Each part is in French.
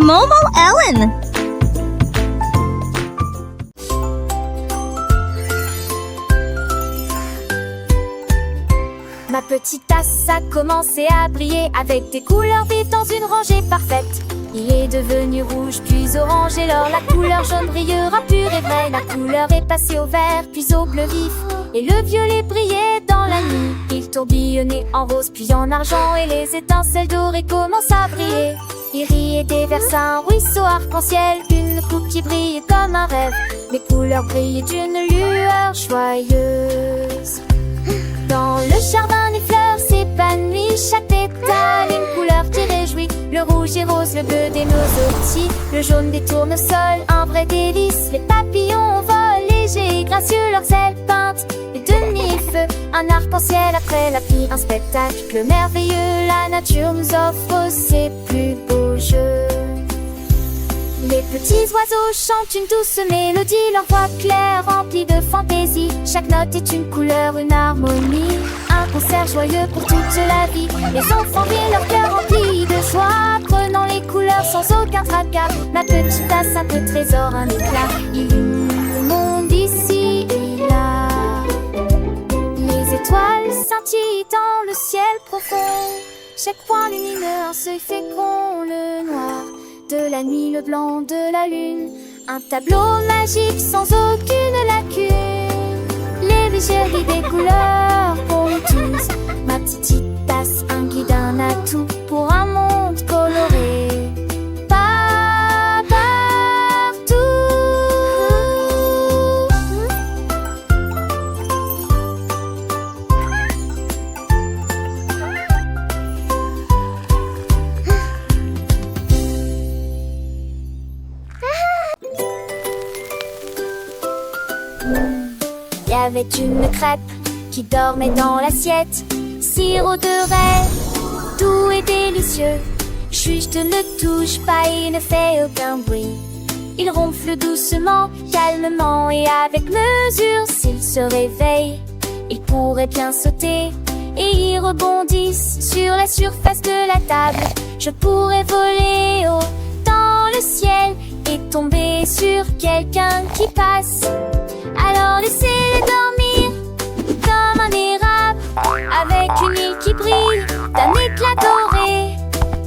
Momo Ellen. Ma petite tasse a commencé à briller avec des couleurs vives dans une rangée parfaite. Il est devenu rouge puis orange et alors la couleur jaune brillera pure et vraie. La couleur est passée au vert puis au bleu vif et le violet brillait dans la nuit. Il tourbillonnait en rose puis en argent et les étincelles dorées commencent à briller. Il riait déversa un ruisseau arc-en-ciel, une coupe qui brillait comme un rêve. Les couleurs brillaient d'une lueur joyeuse. Dans le jardin, les fleurs s'épanouissent, chaque pétale une couleur qui réjouit. Le rouge et rose, le bleu des orties, le jaune des tournesols, un vrai délice. Les papillons volent légers et gracieux, leurs ailes peintes et demi-feu. Un arc-en-ciel après la pluie, un spectacle merveilleux. La nature nous offre ses plus beaux jeux. Les petits oiseaux chantent une douce mélodie, leur voix claire remplie de fantaisie. Chaque note est une couleur, une harmonie, un concert joyeux pour toute la vie. Les enfants rient, leur cœur rempli de joie, prenant les couleurs sans aucun tracas. Ma petite tasse, un peu trésor, un éclat, illumine le monde ici et là. Les étoiles scintillent dans le ciel profond, chaque point lumineux, un seuil fécond, le noir de la nuit, le blanc de la lune, un tableau magique sans aucune lacune. Les bijouteries des couleurs pour nous tous. Ma petite tasse, un guide, un atout pour un monde coloré. Il y avait une crêpe qui dormait dans l'assiette, sirop de rêve, doux et délicieux. Juste ne touche pas, il ne fait aucun bruit. Il ronfle doucement, calmement et avec mesure. S'il se réveille, il pourrait bien sauter et y rebondisse sur la surface de la table. Je pourrais voler haut dans le ciel et tomber sur quelqu'un qui passe. Alors laissez-les dormir comme un érable, avec une île qui brille d'un éclat doré.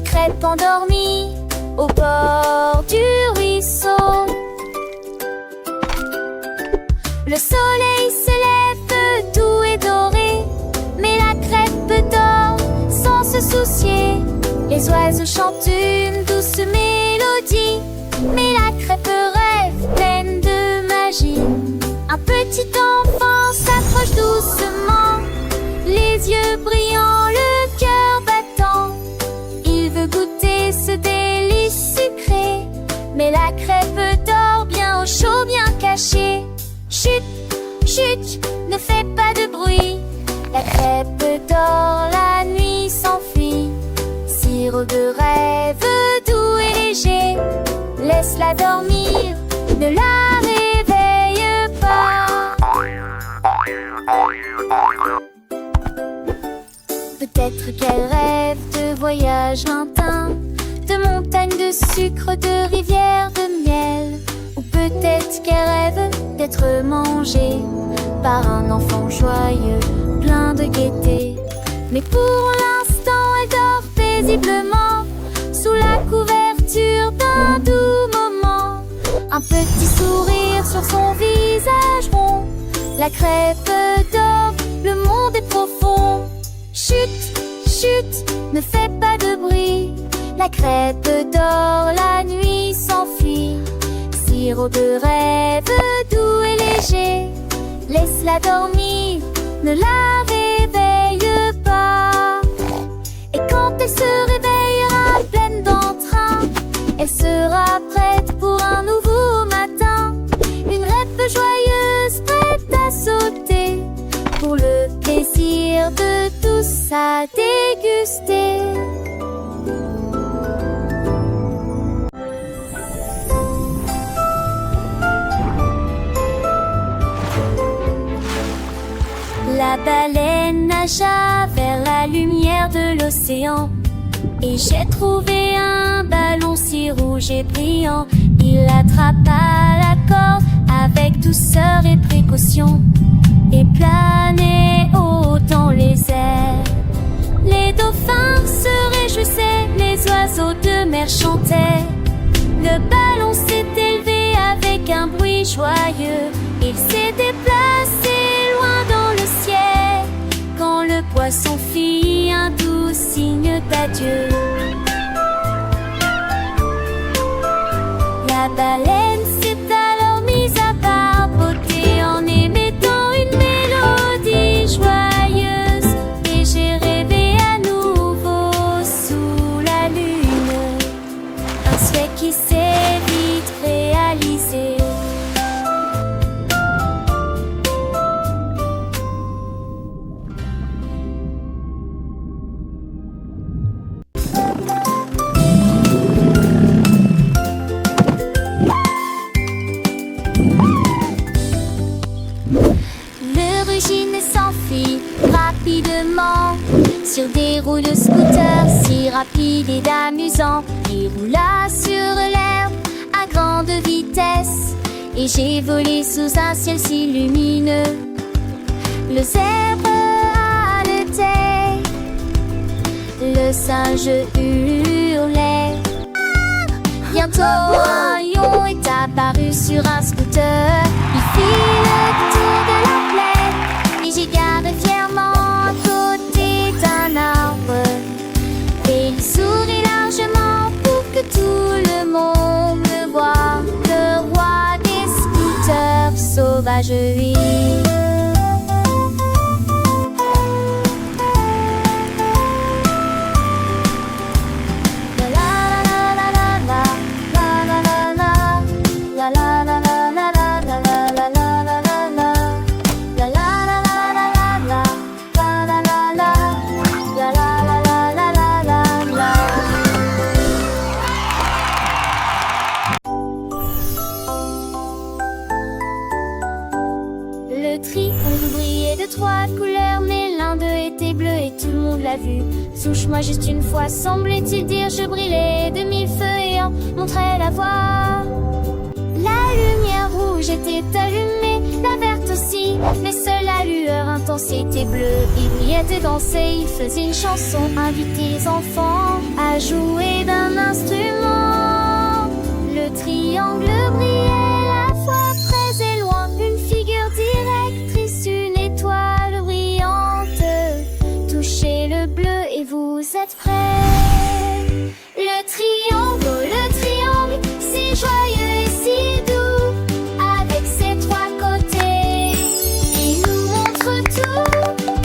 Crêpe endormie au bord du ruisseau. Le soleil se lève doux et doré, mais la crêpe dort sans se soucier. Les oiseaux chantent une douce mélodie, mais la crêpe rêve pleine de magie. Un petit enfant s'approche doucement, les yeux brillants, le cœur battant. Il veut goûter ce délice sucré, mais la crêpe dort bien au chaud, bien cachée. Chut, chut, ne fais pas de bruit. La crêpe dort, la nuit s'enfuit. Sirop de rêve doux et léger, laisse-la dormir, ne la réveille pas. Peut-être qu'elle rêve de voyages lointains, de montagnes de sucre, de rivières de miel. Ou peut-être qu'elle rêve d'être mangée par un enfant joyeux, plein de gaieté. Mais pour l'instant, elle dort paisiblement sous la couverture d'un doux moment. Un petit sourire sur son visage rond. La crêpe dort, le monde est profond. Chut, chut, ne fais pas de bruit. La crêpe dort, la nuit s'enfuit. Sirop de rêve doux et léger, laisse-la dormir, ne la réveille pas. Et quand elle se réveillera pleine d'entrain, elle sera prête pour un nouveau matin. Une rêve joyeuse prête à sauter, pour le plaisir de tous à déguster. La baleine nagea vers la lumière de l'océan, et Et j'ai trouvé un ballon si rouge et brillant. Il attrapa la corde avec douceur et précaution et planait haut dans les airs. Les dauphins se réjouissaient, les oiseaux de mer chantaient. Le ballon s'est élevé avec un bruit joyeux. Il s'est déplacé loin dans le ciel quand le poisson fit un doux signe d'adieu. La baleine s'est alors mise à barboter en émettant une mélodie joyeuse. Et j'ai rêvé à nouveau sous la lune, un souhait qui s'est vite réalisé. Rapidement sur des roues de scooter si rapides et amusants. Il roula sur l'herbe à grande vitesse et j'ai volé sous un ciel si lumineux. Le zèbre haletait, le singe hurlait. Bientôt un lion est apparu sur un scooter. Il fit le tour de la plaine et j'y garde fièrement à côté d'un arbre. Et il sourit largement pour que tout le monde me voie. Le roi des scooters sauvages, oui. Trois couleurs, mais l'un d'eux était bleu et tout le monde l'a vu. Touche-moi juste une fois, semblait-il dire. Je brillais de mille feux et en montrait la voie. La lumière rouge était allumée, la verte aussi, mais seule la lueur intense était bleue. Il brillait et dansait, il faisait une chanson, invitait les enfants à jouer d'un instrument. Le triangle brillait à la fois près et loin, une figure directrice, une étoile brillante. Touchez le bleu et vous êtes prêts. Le triangle, si joyeux et si doux, avec ses trois côtés, il nous montre tout.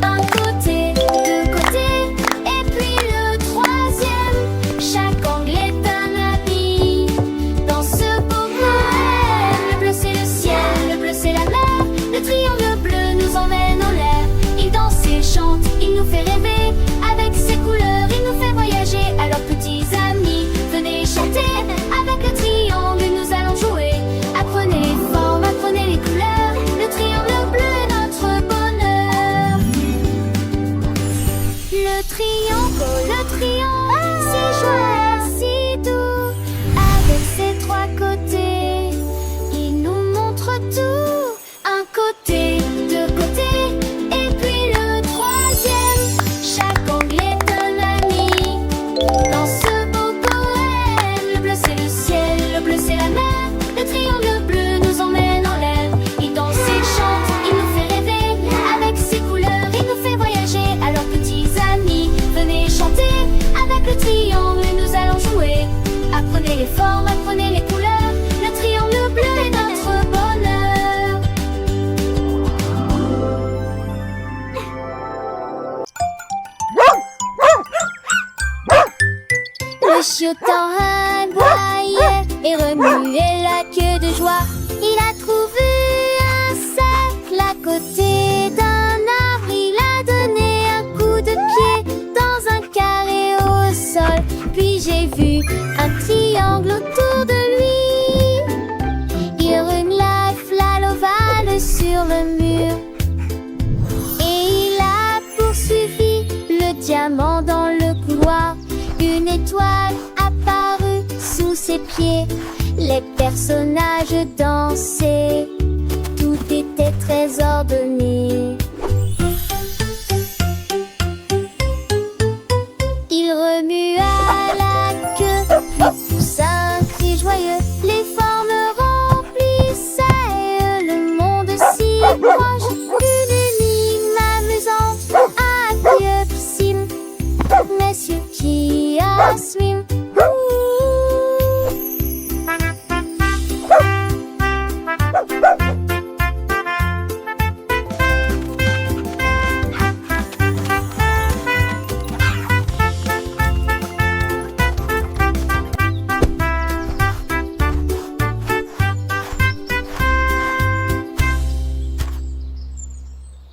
Un côté, deux côtés, et puis le troisième. Chaque angle est un ami dans ce beau poème. Le bleu c'est le ciel, le bleu c'est la mer. Le triangle bleu nous emmène en l'air. Il danse, il chante, il nous fait rêver. Avec ses couleurs, il nous fait voyager. Alors petits amis, venez chanter. Avec le triangle, nous allons jouer. Apprenez les formes, apprenez les couleurs. Le triangle bleu est notre bonheur. Le triangle, si joyeux, si doux. Avec ses trois côtés, il nous montre tout. Un côté, deux côtés, et puis le troisième. Chaque angle est un ami dans ce beau poème. Le bleu c'est le ciel, le bleu c'est la mer. Le triangle bleu nous emmène en l'air. Il danse, il chante, il nous fait rêver. Avec ses couleurs, il nous fait voyager. Alors petits amis, venez chanter. Avec le triangle, nous allons jouer. Apprenez les formes, apprenez les couleurs. Le triangle bleu est notre bonheur. Le chiotan aboyait et remuait la queue de joie. Il a trouvé un cercle à côté d'un arbre. Il a donné un coup de pied dans un carré au sol. Puis j'ai vu un triangle autour de lui. Il remue l'ovale sur le mur. Et il a poursuivi le diamant dans le couloir. Une étoile apparut sous ses pieds. Les personnages dansaient, tout était très ordonné. Il remue